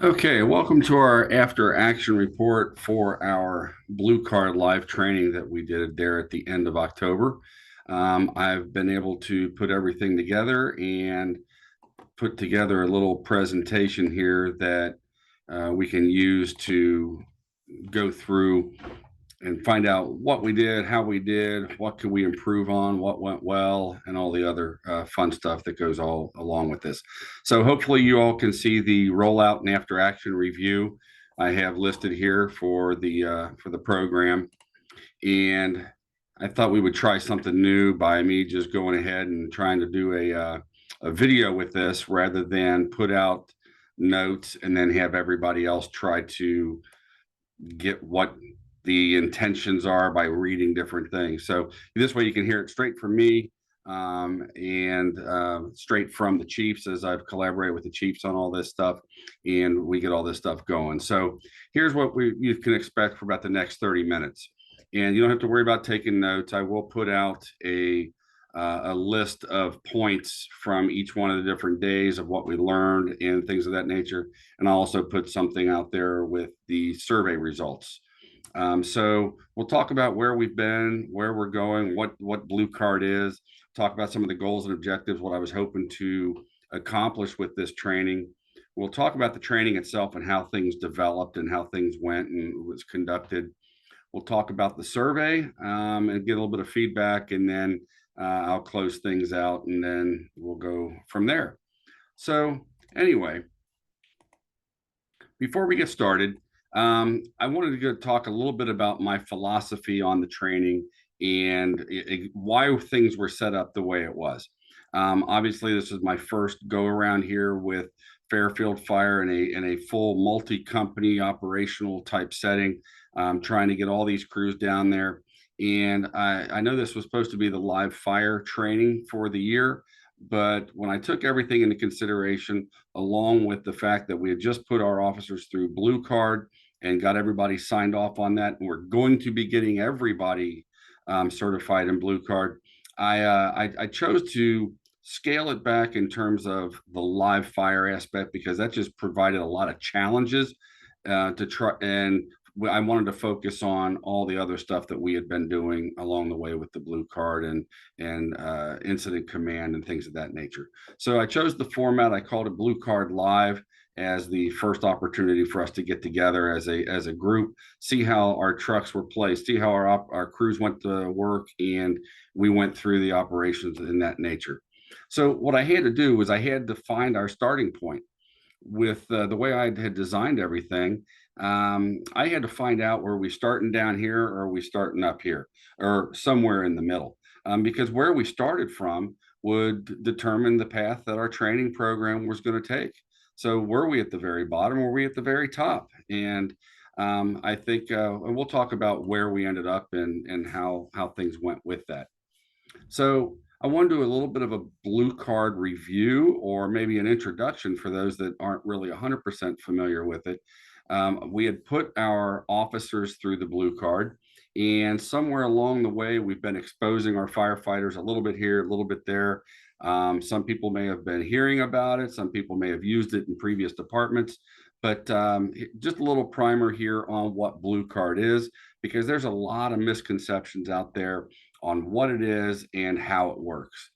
Okay, welcome to our after action report for our Blue Card live training that we did there at the end of October. I've been able to put everything together and put together a little presentation here that we can use to go through and find out what we did, how we did, what could we improve on, what went well, and all the other fun stuff that goes all along with this. So hopefully you all can see the rollout and after action review I have listed here for the program. And I thought we would try something new by me just going ahead and trying to do a video with this rather than put out notes and then have everybody else try to get what the intentions are by reading different things. So this way you can hear it straight from me and straight from the Chiefs as I've collaborated with the Chiefs on all this stuff and we get all this stuff going. So here's what you can expect for about the next 30 minutes. And you don't have to worry about taking notes. I will put out a list of points from each one of the different days of what we learned and things of that nature. And I'll also put something out there with the survey results. So we'll talk about where we've been, where we're going, what Blue Card is, talk about some of the goals and objectives, what I was hoping to accomplish with this training. We'll talk about the training itself and how things developed and how things went and was conducted. We'll talk about the survey and get a little bit of feedback, and then I'll close things out, and then we'll go from there. So anyway, before we get started, I wanted to go talk a little bit about my philosophy on the training and why things were set up the way it was. Obviously, this is my first go around here with Fairfield Fire in a full multi-company operational type setting, trying to get all these crews down there. And I know this was supposed to be the live fire training for the year, but when I took everything into consideration, along with the fact that we had just put our officers through Blue Card and got everybody signed off on that, and we're going to be getting everybody certified in Blue Card, I chose to scale it back in terms of the live fire aspect because that just provided a lot of challenges to try, and I wanted to focus on all the other stuff that we had been doing along the way with the Blue Card and incident command and things of that nature. So I chose the format. I called it Blue Card Live as the first opportunity for us to get together as a group, see how our trucks were placed, see how our crews went to work, and we went through the operations in that nature. So what I had to do was I had to find our starting point with the way I had designed everything. I had to find out, were we starting down here or are we starting up here or somewhere in the middle? Because where we started from would determine the path that our training program was going to take. So were we at the very bottom or were we at the very top? And I think we'll talk about where we ended up and how things went with that. So I want to do a little bit of a Blue Card review or maybe an introduction for those that aren't really 100% familiar with it. We had put our officers through the Blue Card, and somewhere along the way, we've been exposing our firefighters a little bit here, a little bit there. Some people may have been hearing about it. Some people may have used it in previous departments. But just a little primer here on what Blue Card is, because there's a lot of misconceptions out there on what it is and how it works.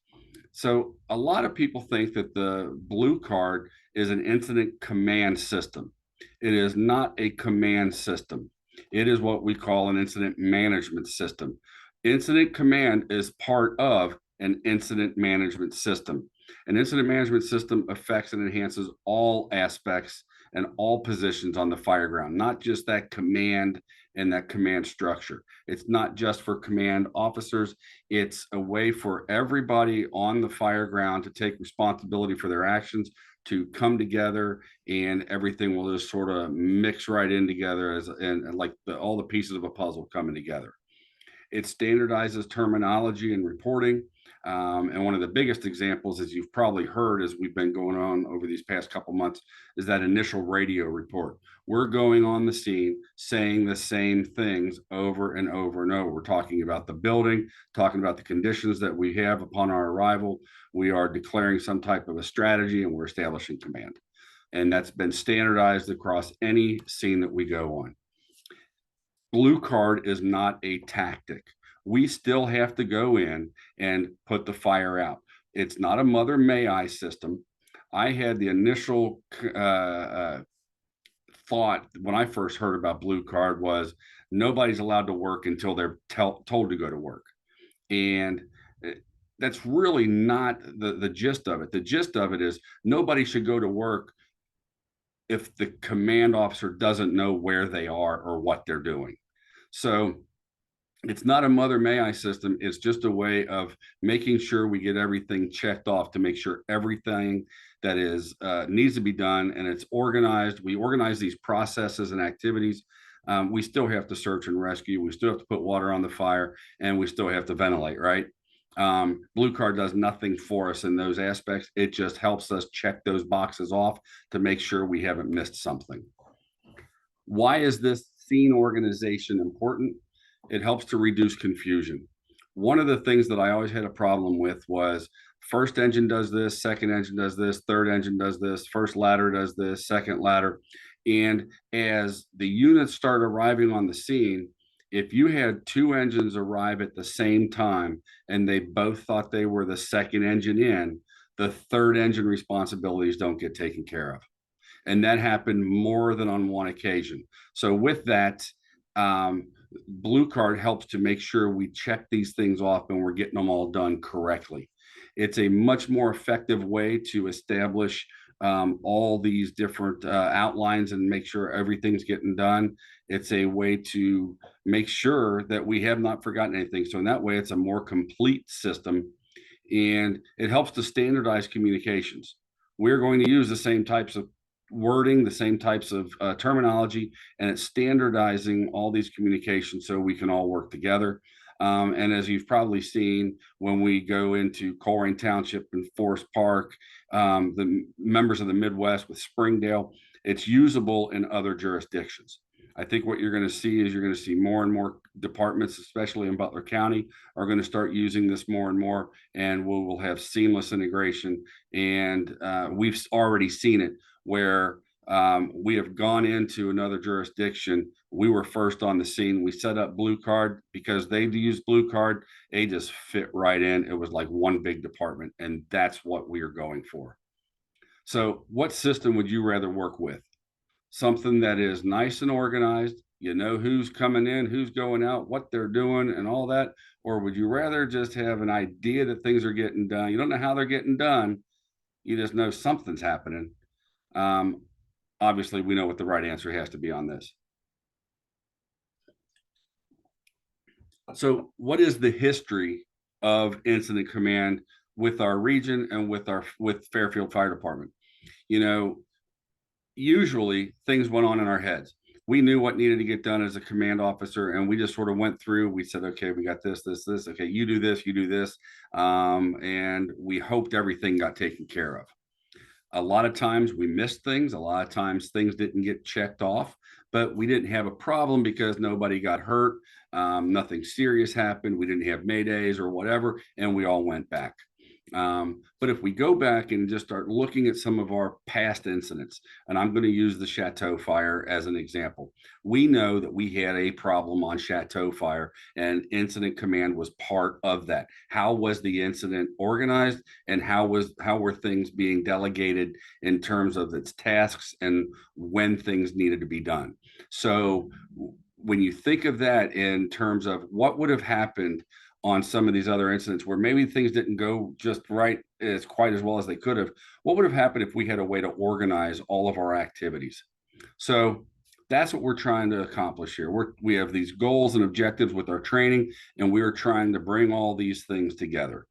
So a lot of people think that the Blue Card is an incident command system. It is not a command system. It is what we call an incident management system. Incident command is part of an incident management system. An incident management system affects and enhances all aspects and all positions on the fire ground, not just that command and that command structure. It's not just for command officers. It's a way for everybody on the fire ground to take responsibility for their actions, to come together, and everything will just sort of mix right in together and like all the pieces of a puzzle coming together. It standardizes terminology and reporting. And one of the biggest examples, as you've probably heard as we've been going on over these past couple months, is that initial radio report. We're going on the scene saying the same things over and over and over. We're talking about the building, talking about the conditions that we have upon our arrival. We are declaring some type of a strategy, and we're establishing command. And that's been standardized across any scene that we go on. Blue card is not a tactic. We still have to go in and put the fire out. It's not a mother may I system. I had the initial thought when I first heard about blue card was nobody's allowed to work until they're told to go to work. And that's really not the gist of it. The gist of it is nobody should go to work if the command officer doesn't know where they are or what they're doing. So it's not a mother may I system. It's just a way of making sure we get everything checked off to make sure everything that is needs to be done and it's organized. We organize these processes and activities. We still have to search and rescue. We still have to put water on the fire, and we still have to ventilate. Right? Blue card does nothing for us in those aspects. It just helps us check those boxes off to make sure we haven't missed something. Why is this scene organization important? It helps to reduce confusion. One of the things that I always had a problem with was first engine does this, second engine does this, third engine does this, first ladder does this, second ladder. And as the units start arriving on the scene, if you had two engines arrive at the same time and they both thought they were the second engine in, the third engine responsibilities don't get taken care of. And that happened more than on one occasion. So with that, blue card helps to make sure we check these things off and we're getting them all done correctly. It's a much more effective way to establish all these different outlines and make sure everything's getting done. It's a way to make sure that we have not forgotten anything. So in that way, it's a more complete system, and it helps to standardize communications. We're going to use the same types of wording, the same types of terminology, and it's standardizing all these communications so we can all work together. And as you've probably seen, when we go into Colerain Township and Forest Park, the members of the Midwest with Springdale, it's usable in other jurisdictions. I think what you're going to see is you're going to see more and more departments, especially in Butler County, are going to start using this more and more, and we will have seamless integration. And we've already seen it where we have gone into another jurisdiction. We were first on the scene. We set up blue card because they used blue card. They just fit right in. It was like one big department, and that's what we are going for. So what system would you rather work with? Something that is nice and organized, you know who's coming in, who's going out, what they're doing, and all that? Or would you rather just have an idea that things are getting done? You don't know how they're getting done. You just know something's happening. Obviously, we know what the right answer has to be on this. So what is the history of incident command with our region and with Fairfield Fire Department? You know, usually things went on in our heads. We knew what needed to get done as a command officer, and we just sort of went through. We said, okay, we got this. Okay, you do this, you do this. And we hoped everything got taken care of. A lot of times we missed things. A lot of times things didn't get checked off, but we didn't have a problem because nobody got hurt. Nothing serious happened. We didn't have maydays or whatever, and we all went back. But if we go back and just start looking at some of our past incidents, and I'm going to use the Chateau fire as an example, we know that we had a problem on Chateau fire, and incident command was part of that. How was the incident organized, and how were things being delegated in terms of its tasks and when things needed to be done? So when you think of that in terms of what would have happened on some of these other incidents where maybe things didn't go just right as quite as well as they could have, what would have happened if we had a way to organize all of our activities? So that's what we're trying to accomplish here. We have these goals and objectives with our training, and we are trying to bring all these things together.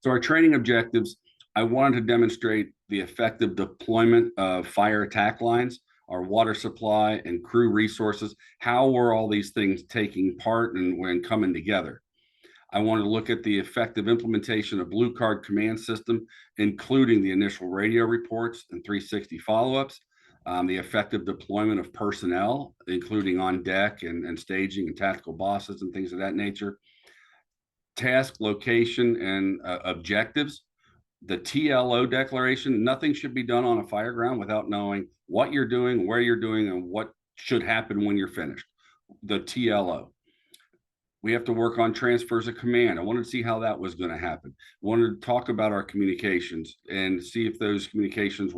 So our training objectives, I wanted to demonstrate the effective deployment of fire attack lines, our water supply and crew resources. How were all these things taking part and when coming together? I want to look at the effective implementation of Blue Card command system, including the initial radio reports and 360 follow-ups, the effective deployment of personnel, including on deck and staging and tactical bosses and things of that nature, task location and objectives. The TLO declaration, nothing should be done on a fire ground without knowing what you're doing, where you're doing, and what should happen when you're finished. The TLO. We have to work on transfers of command. I wanted to see how that was going to happen. I wanted to talk about our communications and see if those communications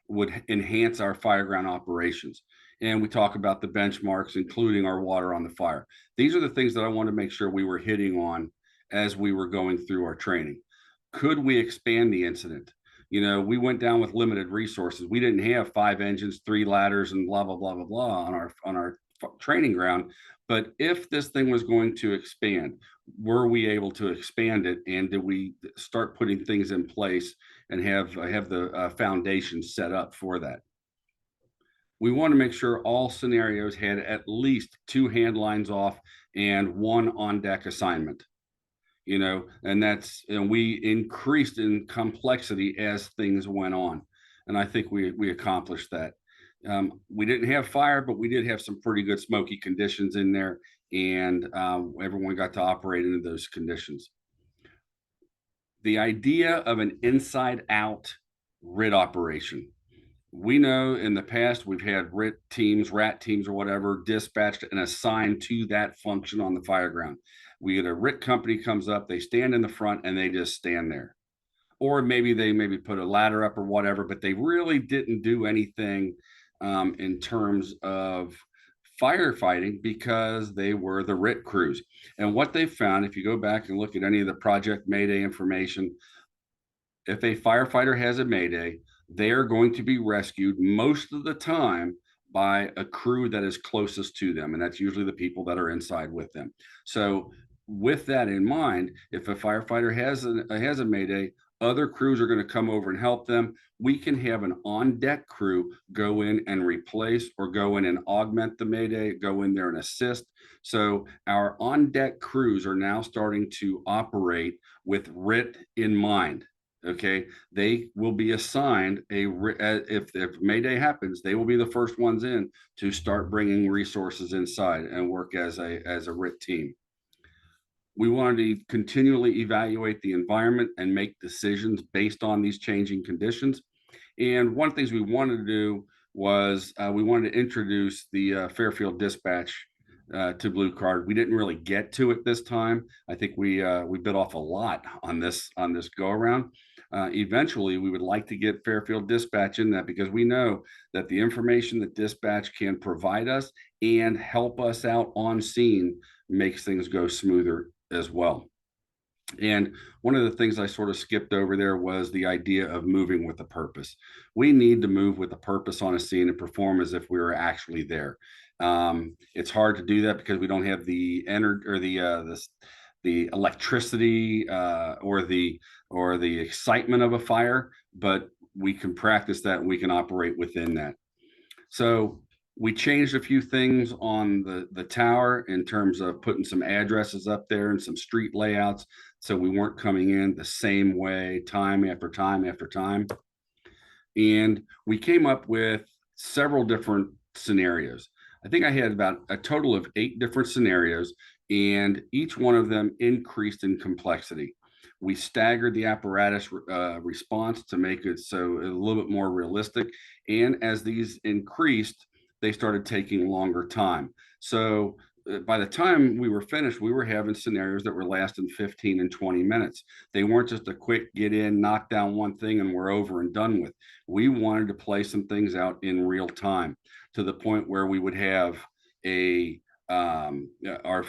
would enhance our fireground operations. And we talk about the benchmarks, including our water on the fire. These are the things that I want to make sure we were hitting on as we were going through our training. Could we expand the incident? You know, we went down with limited resources. We didn't have 5 engines, 3 ladders, and blah blah blah blah blah on our training ground. But if this thing was going to expand, were we able to expand it, and did we start putting things in place and have the foundation set up for that? We want to make sure all scenarios had at least 2 hand lines off and 1 on-deck assignment. You know, and we increased in complexity as things went on, and I think we accomplished that. We didn't have fire, but we did have some pretty good smoky conditions in there, and everyone got to operate into those conditions. The idea of an inside out RIT operation. We know in the past we've had RIT teams, rat teams, or whatever dispatched and assigned to that function on the fire ground. We get a RIT company comes up, they stand in the front and they just stand there. Or maybe they put a ladder up or whatever, but they really didn't do anything in terms of firefighting because they were the RIT crews. And what they found, if you go back and look at any of the Project Mayday information, if a firefighter has a Mayday, they are going to be rescued most of the time by a crew that is closest to them. And that's usually the people that are inside with them. So with that in mind, if a firefighter has a Mayday, other crews are going to come over and help them. We can have an on-deck crew go in and replace or go in and augment the Mayday, go in there and assist. So our on-deck crews are now starting to operate with RIT in mind. Okay, they will be assigned if Mayday happens, they will be the first ones in to start bringing resources inside and work as a RIT team. We wanted to continually evaluate the environment and make decisions based on these changing conditions. And one of the things we wanted to do was we wanted to introduce the Fairfield dispatch to Blue Card. We didn't really get to it this time. I think we bit off a lot on this go around. Eventually, we would like to get Fairfield dispatch in that because we know that the information that dispatch can provide us and help us out on scene makes things go smoother as well. And one of the things I sort of skipped over there was the idea of moving with a purpose. We need to move with a purpose on a scene and perform as if we were actually there. It's hard to do that because we don't have the energy or the electricity or the excitement of a fire, but we can practice that and we can operate within that. So we changed a few things on the tower in terms of putting some addresses up there and some street layouts, so we weren't coming in the same way time after time after time. And we came up with several different scenarios. I think I had about a total of 8 different scenarios, and each one of them increased in complexity. We staggered the apparatus response to make it so a little bit more realistic. And as these increased, they started taking longer time. So by the time we were finished, we were having scenarios that were lasting 15 and 20 minutes. They weren't just a quick get in, knock down one thing, and we're over and done with. We wanted to play some things out in real time to the point where we would have our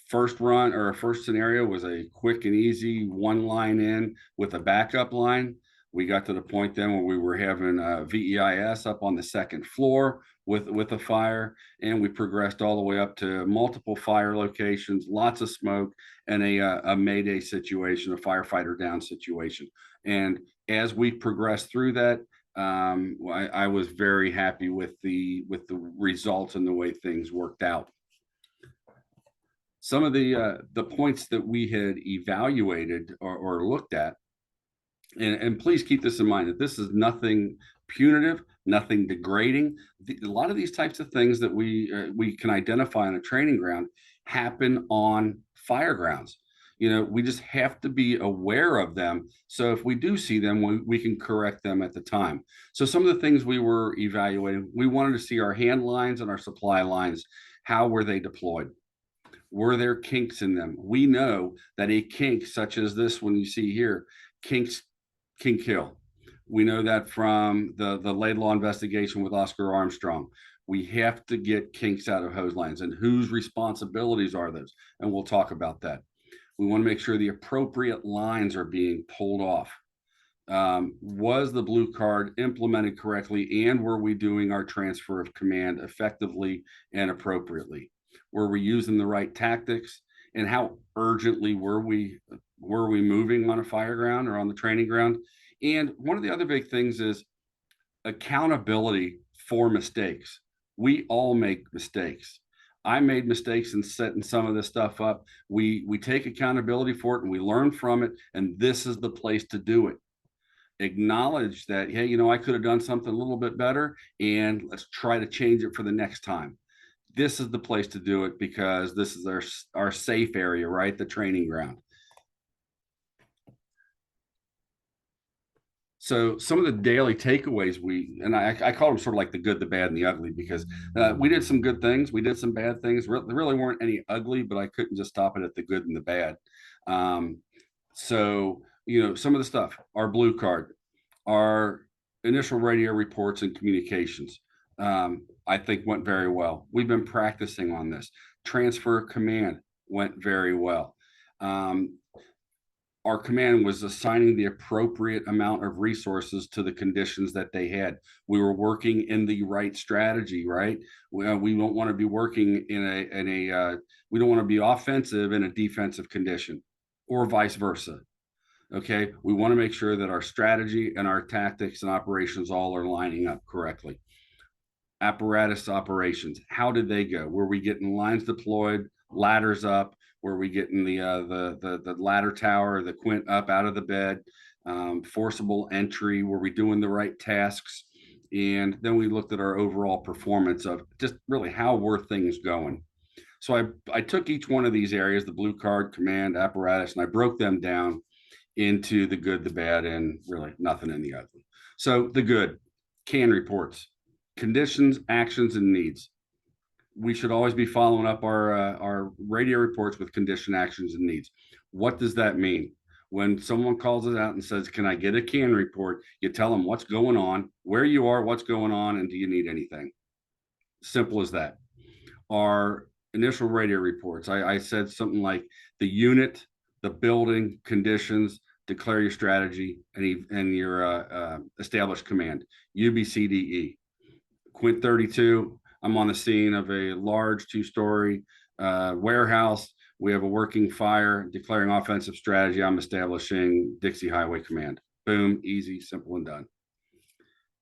first run or our first scenario was a quick and easy 1 line in with a backup line. We got to the point then where we were having VEIS up on the 2nd floor with a fire, and we progressed all the way up to multiple fire locations, lots of smoke, and a Mayday situation, a firefighter down situation. And as we progressed through that, I was very happy with the results and the way things worked out. Some of the points that we had evaluated or looked at, and please keep this in mind, that this is nothing punitive, nothing degrading. A lot of these types of things that we can identify on a training ground happen on fire grounds. We just have to be aware of them. So if we do see them, we can correct them at the time. So some of the things we were evaluating, we wanted to see our hand lines and our supply lines. How were they deployed? Were there kinks in them? We know that a kink such as this one you see here, kinks can kill. We know that from the Laidlaw investigation with Oscar Armstrong. We have to get kinks out of hose lines, and whose responsibilities are those? And we'll talk about that. We want to make sure the appropriate lines are being pulled off. Was the blue card implemented correctly, and were we doing our transfer of command effectively and appropriately? Were we using the right tactics, and how urgently were we moving on a fire ground or on the training ground? And one of the other big things is accountability for mistakes. We all make mistakes. I made mistakes in setting some of this stuff up. We take accountability for it and we learn from it, and this is the place to do it. Acknowledge that, hey, I could have done something a little bit better, and let's try to change it for the next time. This is the place to do it because this is our safe area, right? The training ground. So some of the daily takeaways I call them sort of like the good, the bad, and the ugly, because we did some good things, we did some bad things. There really weren't any ugly, but I couldn't just stop it at the good and the bad. So some of the stuff, our blue card, our initial radio reports and communications, I think went very well. We've been practicing on this. Transfer command went very well. Our command was assigning the appropriate amount of resources to the conditions that they had. We were working in the right strategy, right? We don't want to be working we don't want to be offensive in a defensive condition, or vice versa. Okay, we want to make sure that our strategy and our tactics and operations all are lining up correctly. Apparatus operations, how did they go? Were we getting lines deployed, ladders up? Were we getting the ladder tower, the quint up out of the bed? Forcible entry? Were we doing the right tasks? And then we looked at our overall performance of just really how were things going. So I took each one of these areas, the blue card, command, apparatus, and I broke them down into the good, the bad, and really nothing in the ugly. So the good, CAN reports, conditions, actions, and needs. We should always be following up our radio reports with condition, actions, and needs. What does that mean? When someone calls us out and says, can I get a CAN report? You tell them what's going on, where you are, what's going on, and do you need anything? Simple as that. Our initial radio reports, I said something like the unit, the building, conditions, declare your strategy, and your established command, UBCDE. Quint 32, I'm on the scene of a large 2-story warehouse. We have a working fire, declaring offensive strategy. I'm establishing Dixie Highway Command. Boom, easy, simple, and done.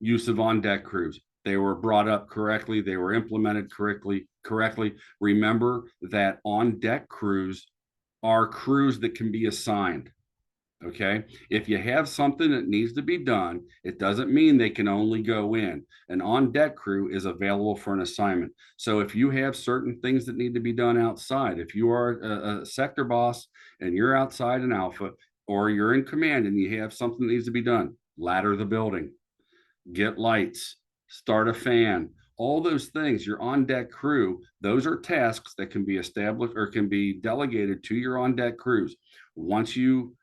Use of on-deck crews. They were brought up correctly. They were implemented correctly. Remember that on-deck crews are crews that can be assigned. Okay. If you have something that needs to be done, it doesn't mean they can only go in. An on-deck crew is available for an assignment. So if you have certain things that need to be done outside, if you are a sector boss and you're outside in Alpha, or you're in command and you have something that needs to be done, ladder the building, get lights, start a fan, all those things, your on-deck crew, those are tasks that can be established or can be delegated to your on-deck crews. Once you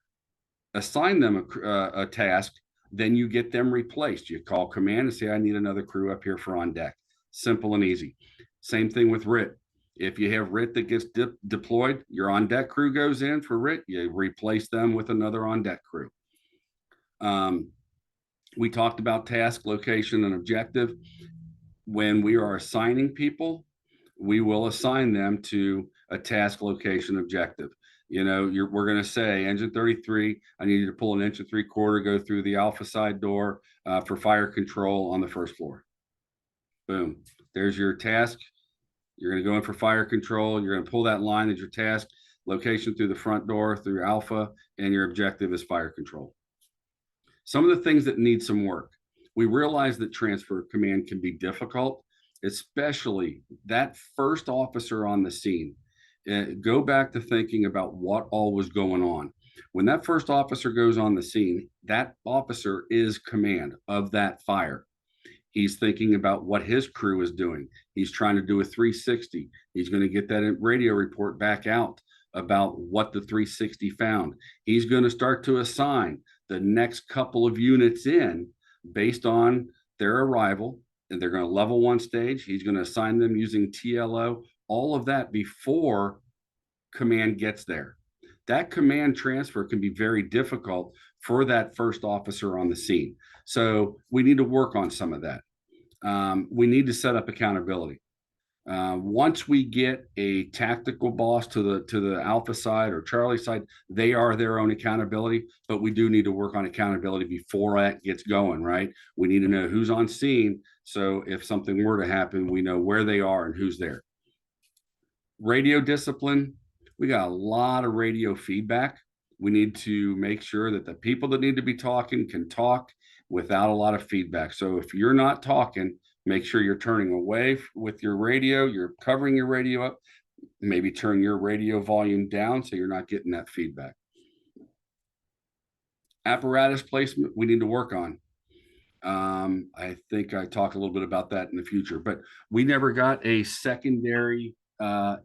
assign them a task, then you get them replaced. You call command and say, I need another crew up here for on deck. Simple and easy. Same thing with RIT. If you have RIT that gets deployed, your on deck crew goes in for RIT, you replace them with another on deck crew. We talked about task, location, and objective. When we are assigning people, we will assign them to a task, location, objective. We're going to say engine 33, I need you to pull 1 3/4 inches, go through the Alpha side door for fire control on the first floor. Boom. There's your task. You're going to go in for fire control. You're going to pull that line as your task, location through the front door, through Alpha, and your objective is fire control. Some of the things that need some work. We realize that transfer of command can be difficult, especially that first officer on the scene. Go back to thinking about what all was going on. When that first officer goes on the scene, that officer is command of that fire. He's thinking about what his crew is doing. He's trying to do a 360. He's going to get that radio report back out about what the 360 found. He's going to start to assign the next couple of units in based on their arrival, and they're going to level one stage. He's going to assign them using TLO, all of that before command gets there. That command transfer can be very difficult for that first officer on the scene. So we need to work on some of that. We need to set up accountability. Once we get a tactical boss to the Alpha side or Charlie side, they are their own accountability. But we do need to work on accountability before that gets going. Right? We need to know who's on scene, so if something were to happen, we know where they are and who's there. Radio discipline. We got a lot of radio feedback. We need to make sure that the people that need to be talking can talk without a lot of feedback. So if you're not talking, make sure you're turning away with your radio, you're covering your radio up, maybe turn your radio volume down so you're not getting that feedback. Apparatus placement, we need to work on. I think I talk a little bit about that in the future, but we never got a secondary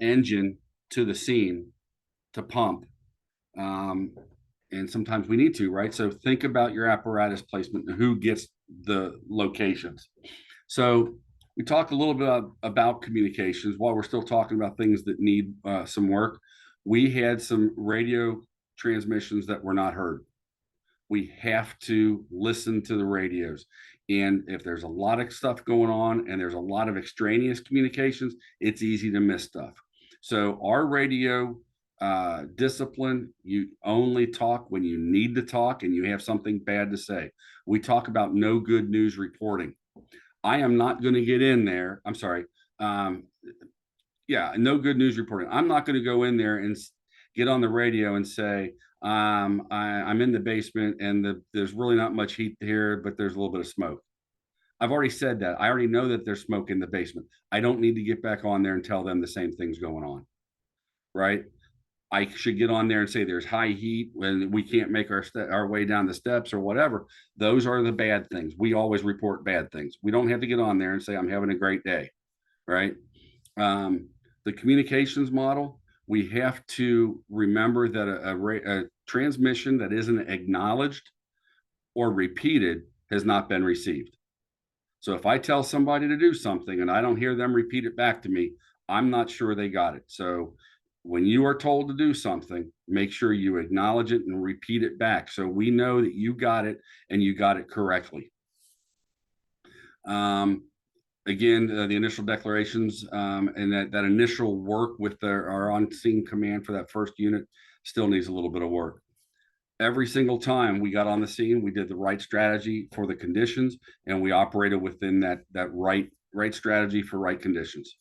engine to the scene to pump. And sometimes we need to, right? So think about your apparatus placement and who gets the locations. So we talked a little bit about communications while we're still talking about things that need some work. We had some radio transmissions that were not heard. We have to listen to the radios. And if there's a lot of stuff going on and there's a lot of extraneous communications, it's easy to miss stuff. So our radio discipline, you only talk when you need to talk and you have something bad to say. We talk about no good news reporting. I am not going to get in there. I'm sorry. Yeah, no good news reporting. I'm not going to go in there and get on the radio and say, I'm in the basement and there's really not much heat here, but there's a little bit of smoke. I've already said that. I already know that there's smoke in the basement. I don't need to get back on there and tell them the same thing's going on, right? I should get on there and say there's high heat when we can't make our way down the steps or whatever. Those are the bad things. We always report bad things. We don't have to get on there and say I'm having a great day, right? The communications model, we have to remember that a transmission that isn't acknowledged or repeated has not been received. So if I tell somebody to do something and I don't hear them repeat it back to me, I'm not sure they got it. So when you are told to do something, make sure you acknowledge it and repeat it back so we know that you got it and you got it correctly. Again, the initial declarations and that initial work with our on-scene command for that first unit still needs a little bit of work. Every single time we got on the scene, we did the right strategy for the conditions, and we operated within that right strategy for right conditions.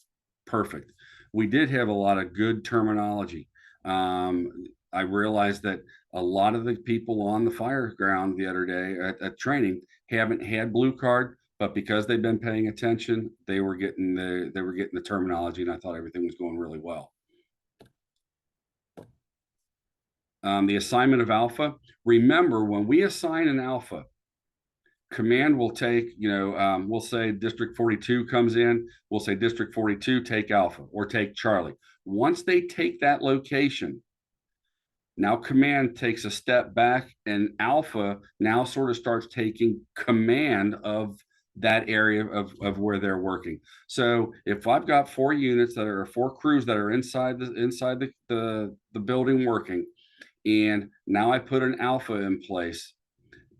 Perfect. We did have a lot of good terminology. I realized that a lot of the people on the fire ground the other day at training haven't had blue card, but because they've been paying attention, they were getting the terminology, and I thought everything was going really well. The assignment of alpha. Remember, when we assign an alpha, command will take, we'll say District 42 comes in, we'll say District 42, take alpha or take Charlie. Once they take that location, now command takes a step back and alpha now sort of starts taking command of that area of where they're working. So if I've got 4 units that are 4 crews that are inside the building working, and now I put an alpha in place,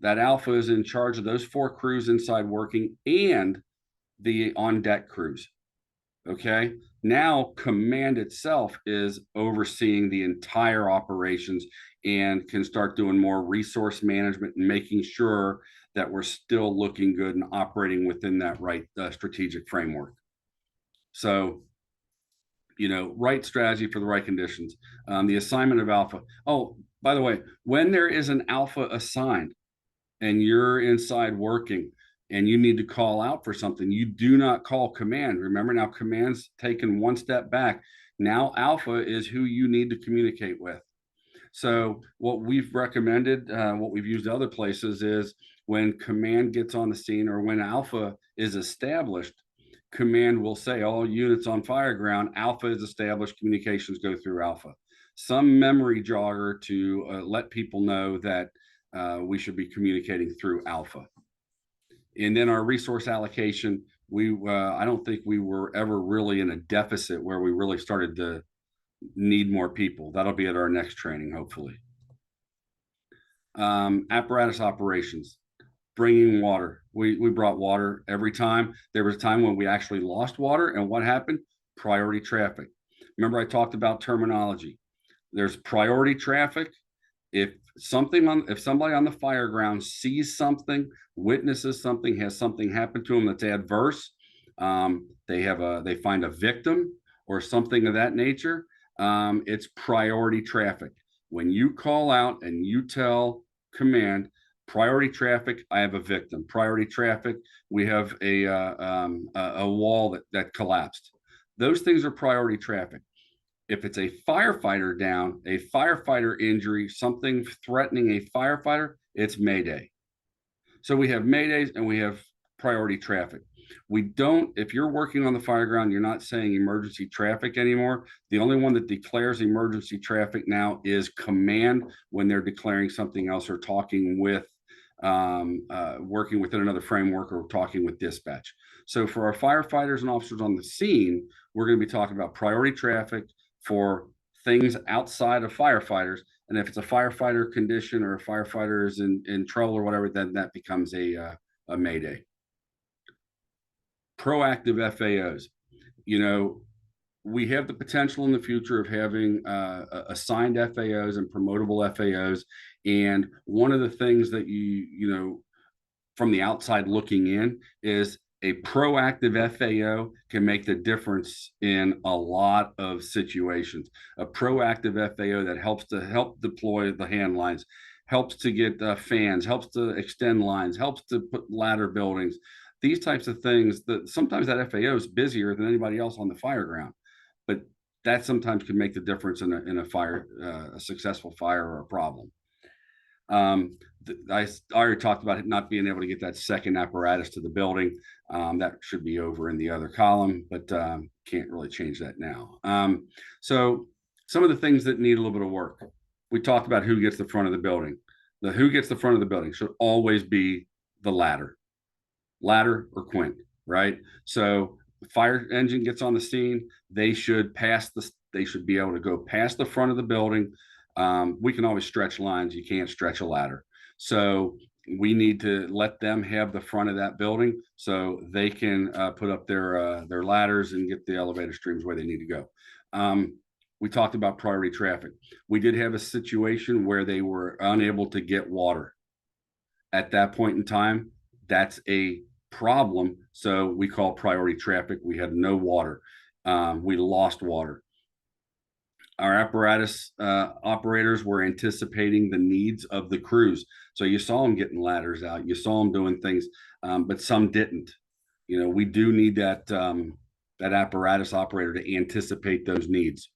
that alpha is in charge of those 4 crews inside working and the on deck crews. Okay. Now command itself is overseeing the entire operations and can start doing more resource management and making sure that we're still looking good and operating within that right strategic framework. So, right strategy for the right conditions. The assignment of alpha. Oh, by the way, when there is an alpha assigned and you're inside working and you need to call out for something, you do not call command. Remember, now command's taken one step back. Now alpha is who you need to communicate with. So what we've recommended, what we've used other places is when command gets on the scene or when alpha is established, command will say all units on fire ground, alpha is established, communications go through alpha. Some memory jogger to let people know that we should be communicating through alpha. And then our resource allocation, I don't think we were ever really in a deficit where we really started to need more people. That'll be at our next training, hopefully. Apparatus operations, bringing water. We brought water every time. There was a time when we actually lost water, and what happened? Priority traffic. Remember, I talked about terminology. There's priority traffic. If somebody on the fire ground sees something, witnesses something, has something happen to them that's adverse, they find a victim or something of that nature, it's priority traffic. When you call out and you tell command, priority traffic, I have a victim. Priority traffic, we have a wall that collapsed. Those things are priority traffic. If it's a firefighter down, a firefighter injury, something threatening a firefighter, it's Mayday. So we have Maydays and we have priority traffic. We don't, if you're working on the fire ground, you're not saying emergency traffic anymore. The only one that declares emergency traffic now is command when they're declaring something else or talking with, working within another framework or talking with dispatch. So for our firefighters and officers on the scene, we're going to be talking about priority traffic for things outside of firefighters. And if it's a firefighter condition or a firefighter is in trouble or whatever, then that becomes a Mayday. Proactive FAOs. You know, we have the potential in the future of having assigned FAOs and promotable FAOs. And one of the things that you know, from the outside looking in is a proactive FAO can make the difference in a lot of situations. A proactive FAO that helps to help deploy the hand lines, helps to get fans, helps to extend lines, helps to put ladder buildings, these types of things. That sometimes that FAO is busier than anybody else on the fire ground, but that sometimes can make the difference in a fire, a successful fire or a problem. I already talked about it not being able to get that second apparatus to the building. That should be over in the other column, but can't really change that now. So some of the things that need a little bit of work. We talked about who gets the front of the building. The who gets the front of the building should always be the ladder or Quint, right? So the fire engine gets on the scene, they should be able to go past the front of the building. We can always stretch lines. You can't stretch a ladder. So we need to let them have the front of that building so they can put up their ladders and get the elevator streams where they need to go. We talked about priority traffic. We did have a situation where they were unable to get water. At that point in time, that's a problem. So we call priority traffic. We had no water. We lost water. Our apparatus operators were anticipating the needs of the crews. So you saw them getting ladders out, you saw them doing things, but some didn't. You know, we do need that apparatus operator to anticipate those needs.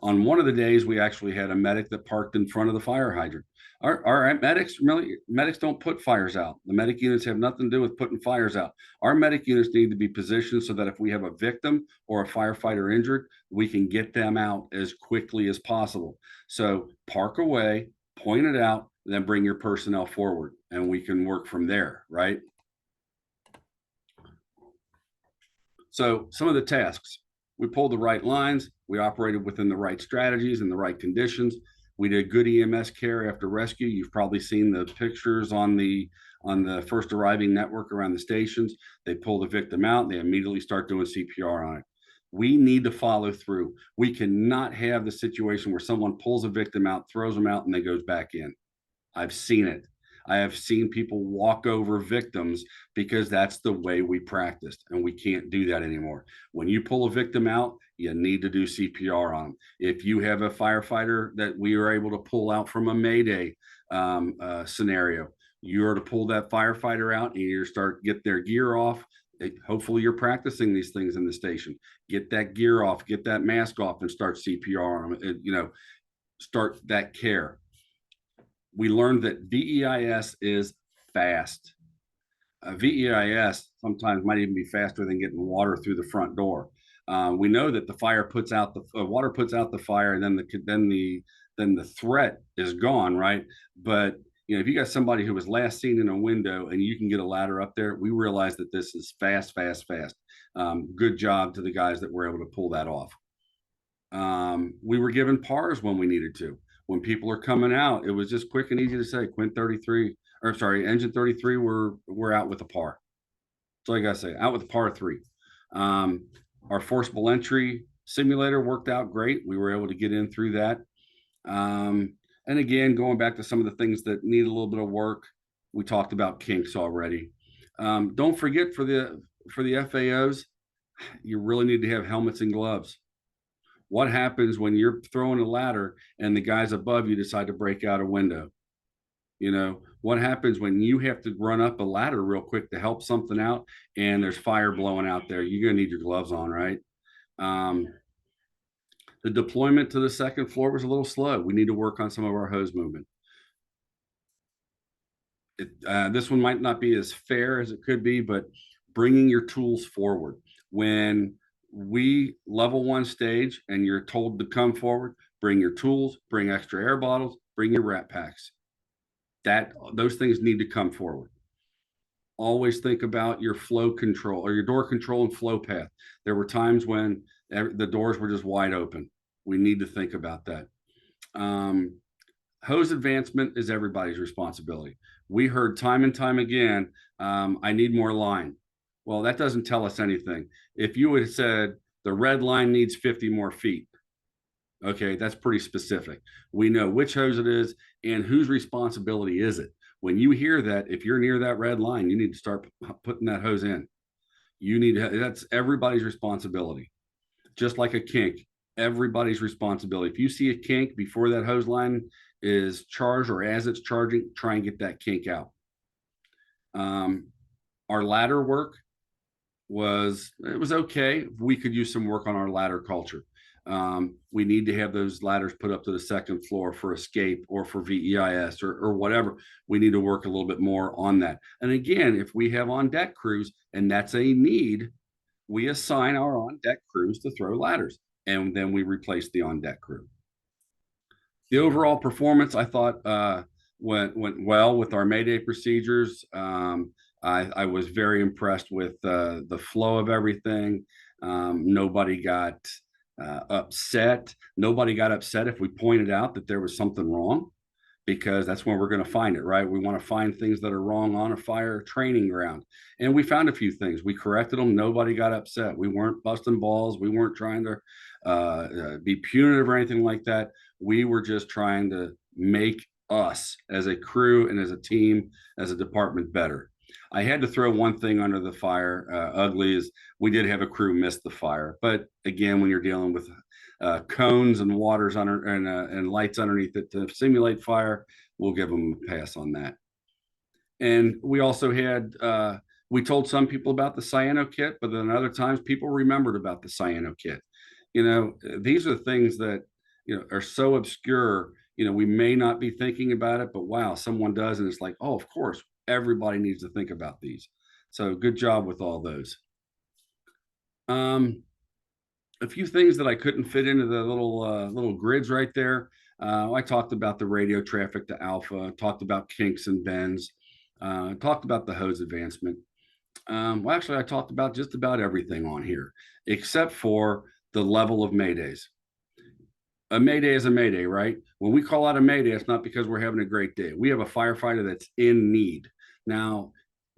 On one of the days, we actually had a medic that parked in front of the fire hydrant. Our medics don't put fires out. The medic units have nothing to do with putting fires out. Our medic units need to be positioned so that if we have a victim or a firefighter injured, we can get them out as quickly as possible. So park away, point it out, then bring your personnel forward, and we can work from there, right? So some of the tasks, we pulled the right lines, we operated within the right strategies and the right conditions. We did good EMS care after rescue. You've probably seen the pictures on the first arriving network around the stations. They pull the victim out, they immediately start doing CPR on it. We need to follow through. We cannot have the situation where someone pulls a victim out, throws them out, and then goes back in. I've seen it. I have seen people walk over victims because that's the way we practiced, and we can't do that anymore. When you pull a victim out, you need to do CPR on them. If you have a firefighter that we are able to pull out from a Mayday scenario, you are to pull that firefighter out and you start get their gear off, Hopefully you're practicing these things in the station. Get that gear off, get that mask off, and start CPR on them. Start that care. We learned that VEIS is fast. VEIS sometimes might even be faster than getting water through the front door. We know that the fire puts out the water puts out the fire, and then the threat is gone, right? But if you got somebody who was last seen in a window and you can get a ladder up there, we realize that this is fast, fast, fast. Good job to the guys that were able to pull that off. We were given PARs when we needed to. When people are coming out, it was just quick and easy to say, Quint 33, or sorry, engine 33, we're out with a PAR. So I gotta say, out with a PAR 3. Our forcible entry simulator worked out great. We were able to get in through that. And again, going back to some of the things that need a little bit of work, we talked about kinks already. Don't forget for the FAOs, you really need to have helmets and gloves. What happens when you're throwing a ladder and the guys above you decide to break out a window? What happens when you have to run up a ladder real quick to help something out and there's fire blowing out there? You're going to need your gloves on, right? The deployment to the second floor was a little slow. We need to work on some of our hose movement. This one might not be as fair as it could be, but bringing your tools forward. When we level 1 stage and you're told to come forward, bring your tools, bring extra air bottles, bring your wrap packs. Those things need to come forward. Always think about your flow control or your door control and flow path. There were times when the doors were just wide open. We need to think about that. Hose advancement is everybody's responsibility. We heard time and time again, I need more line. Well, that doesn't tell us anything. If you had said the red line needs 50 more feet, okay, that's pretty specific. We know which hose it is and whose responsibility is it. When you hear that, if you're near that red line, you need to start putting that hose in. That's everybody's responsibility. Just like a kink, everybody's responsibility. If you see a kink before that hose line is charged or as it's charging, try and get that kink out. Our ladder work was okay. We could use some work on our ladder culture. We need to have those ladders put up to the second floor for escape or for VEIS or whatever. We need to work a little bit more on that. And again, if we have on deck crews and that's a need, we assign our on deck crews to throw ladders and then we replace the on deck crew. The overall performance, I thought, went well with our Mayday procedures. I was very impressed with the flow of everything. Nobody got upset. Nobody got upset if we pointed out that there was something wrong, because that's when we're going to find it, right? We want to find things that are wrong on a fire training ground. And we found a few things. We corrected them. Nobody got upset. We weren't busting balls. We weren't trying to be punitive or anything like that. We were just trying to make us as a crew and as a team, as a department better. I had to throw one thing under the fire. Ugly is we did have a crew miss the fire, but again, when you're dealing with cones and waters under and lights underneath it to simulate fire, we'll give them a pass on that. And we also had we told some people about the cyano kit, but then other times people remembered about the cyano kit. These are things that are so obscure. We may not be thinking about it, but wow, someone does, and it's like, oh, of course. Everybody needs to think about these. So good job with all those. A few things that I couldn't fit into the little grids right there. I talked about the radio traffic to alpha, talked about kinks and bends, talked about the hose advancement. Well, actually, I talked about just about everything on here, except for the level of maydays. A mayday is a mayday, right? When we call out a mayday, it's not because we're having a great day. We have a firefighter that's in need. Now,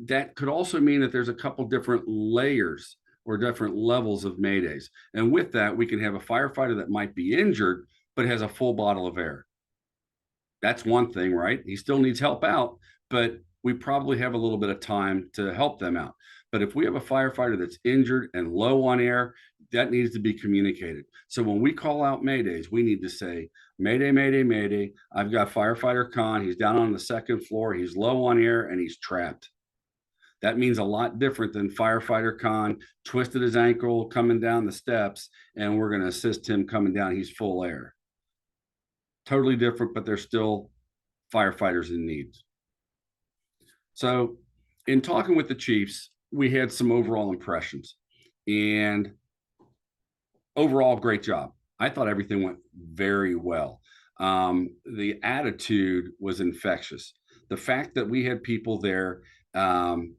that could also mean that there's a couple different layers or different levels of maydays. And with that, we can have a firefighter that might be injured, but has a full bottle of air. That's one thing, right? He still needs help out, but we probably have a little bit of time to help them out. But if we have a firefighter that's injured and low on air, that needs to be communicated. So when we call out maydays, we need to say, Mayday, Mayday, Mayday. I've got firefighter Khan. He's down on the second floor. He's low on air and he's trapped. That means a lot different than firefighter Con twisted his ankle coming down the steps, and we're going to assist him coming down. He's full air. Totally different, but they're still firefighters in need. So, in talking with the chiefs, we had some overall impressions, and overall, great job. I thought everything went very well. The attitude was infectious. The fact that we had people there um,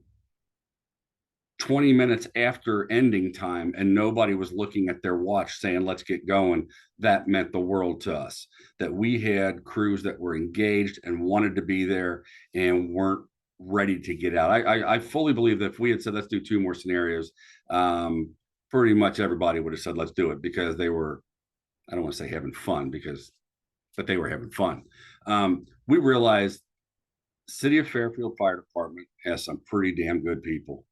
20 minutes after ending time and nobody was looking at their watch saying, let's get going, that meant the world to us. That we had crews that were engaged and wanted to be there and weren't ready to get out. I fully believe that if we had said, let's do two more scenarios, pretty much everybody would have said, let's do it, because they were, I don't want to say having fun, but they were having fun. We realized City of Fairfield Fire Department has some pretty damn good people.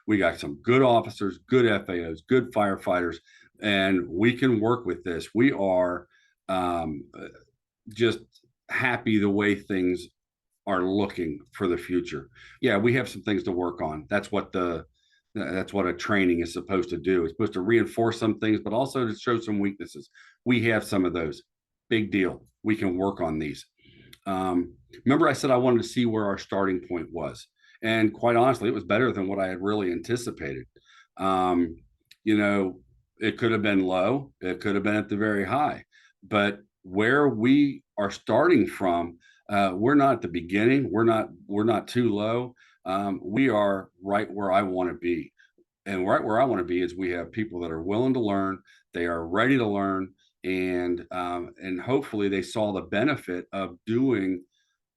We got some good officers, good FAOs, good firefighters, and we can work with this. We are just happy the way things are looking for the future. Yeah, we have some things to work on. That's what a training is supposed to do. It's supposed to reinforce some things, but also to show some weaknesses. We have some of those. Big deal. We can work on these. Remember, I said I wanted to see where our starting point was. And quite honestly, it was better than what I had really anticipated. Um, you know, it could have been low, it could have been at the very high, but where we are starting from, we're not at the beginning. We're not too low. We are right where I want to be. And right where I want to be is we have people that are willing to learn, they are ready to learn, and hopefully they saw the benefit of doing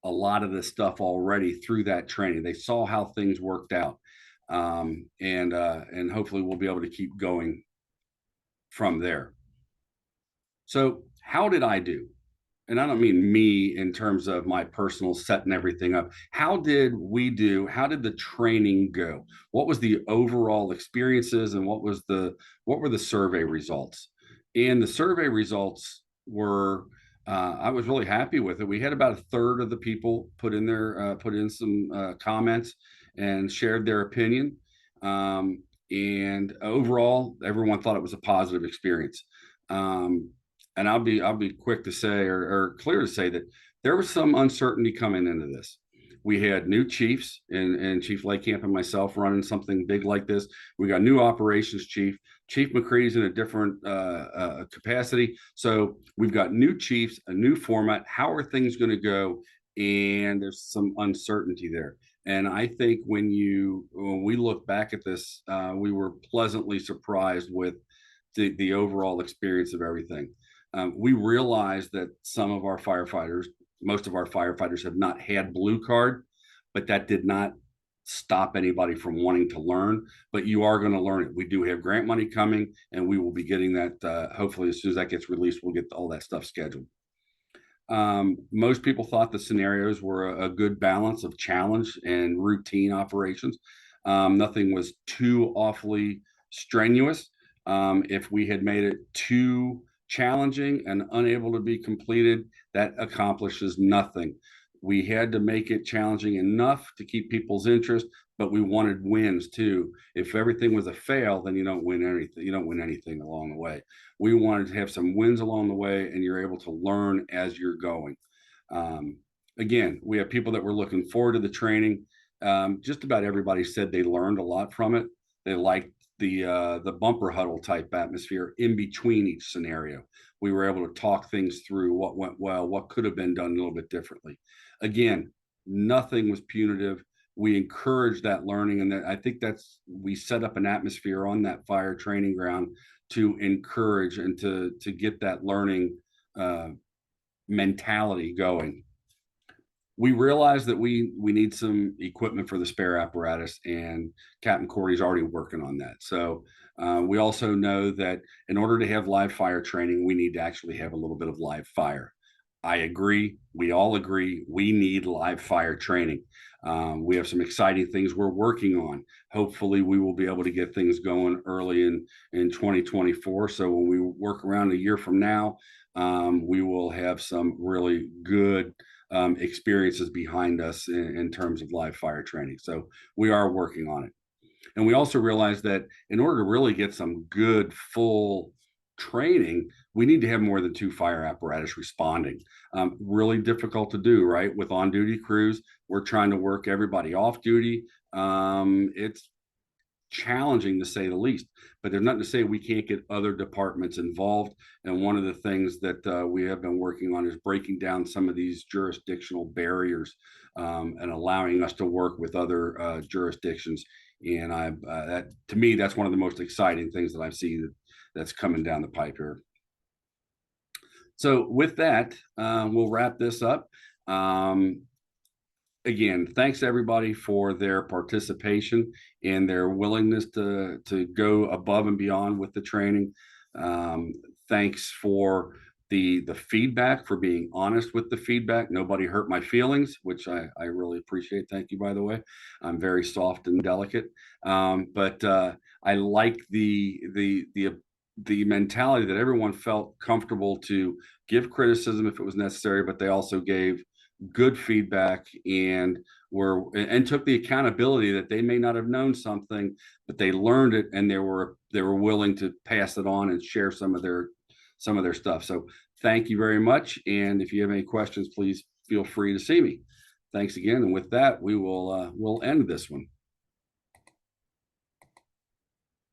a lot of this stuff already through that training. They saw how things worked out, and hopefully we'll be able to keep going from there. So, how did I do? And I don't mean me in terms of my personal setting everything up. How did we do? How did the training go? What was the overall experiences, and what were the survey results? And the survey results were, I was really happy with it. We had about a third of the people put in some comments and shared their opinion. And overall, everyone thought it was a positive experience. Um, and I'll be quick to say, or clear to say, that there was some uncertainty coming into this. We had new chiefs, and Chief Lakecamp and myself running something big like this. We got new operations chief. Chief McCready's in a different capacity. So we've got new chiefs, a new format. How are things going to go? And there's some uncertainty there. And I think when we look back at this, we were pleasantly surprised with the overall experience of everything. We realized that most of our firefighters have not had blue card, but that did not stop anybody from wanting to learn. But you are going to learn it. We do have grant money coming, and we will be getting that. Hopefully, as soon as that gets released, we'll get all that stuff scheduled. Most people thought the scenarios were a good balance of challenge and routine operations. Nothing was too awfully strenuous. If we had made it too challenging and unable to be completed, that accomplishes nothing. We had to make it challenging enough to keep people's interest, but we wanted wins too. If everything was a fail, then you don't win anything. You don't win anything along the way. We wanted to have some wins along the way, and you're able to learn as you're going. Again, we have people that were looking forward to the training. Just about everybody said they learned a lot from it. They liked the bumper huddle type atmosphere in between each scenario. We were able to talk things through, what went well, what could have been done a little bit differently. Again, nothing was punitive. We encouraged that learning, and I think we set up an atmosphere on that fire training ground to encourage and to get that learning mentality going. We realized that we need some equipment for the spare apparatus, and Captain Cordy's already working on that. So we also know that in order to have live fire training, we need to actually have a little bit of live fire. I agree. We all agree. We need live fire training. We have some exciting things we're working on. Hopefully, we will be able to get things going early in 2024. So when we work around a year from now, we will have some really good experiences behind us in terms of live fire training. So we are working on it. And we also realized that in order to really get some good full training, we need to have more than 2 fire apparatus responding. Really difficult to do, right? With on-duty crews, we're trying to work everybody off duty. It's challenging to say the least, but there's nothing to say we can't get other departments involved. And one of the things that we have been working on is breaking down some of these jurisdictional barriers, and allowing us to work with other jurisdictions. And that, to me, that's one of the most exciting things that I see that's coming down the pipe here. So with that, we'll wrap this up. Again, thanks to everybody for their participation and their willingness to go above and beyond with the training. Thanks for the feedback, for being honest with the feedback. Nobody hurt my feelings, which I really appreciate. Thank you, by the way. I'm very soft and delicate, but I like the mentality that everyone felt comfortable to give criticism if it was necessary, but they also gave good feedback and took the accountability that they may not have known something, but they learned it, and they were willing to pass it on and share some of their stuff. So thank you very much. And if you have any questions, please feel free to see me. Thanks again. And with that, we'll end this one.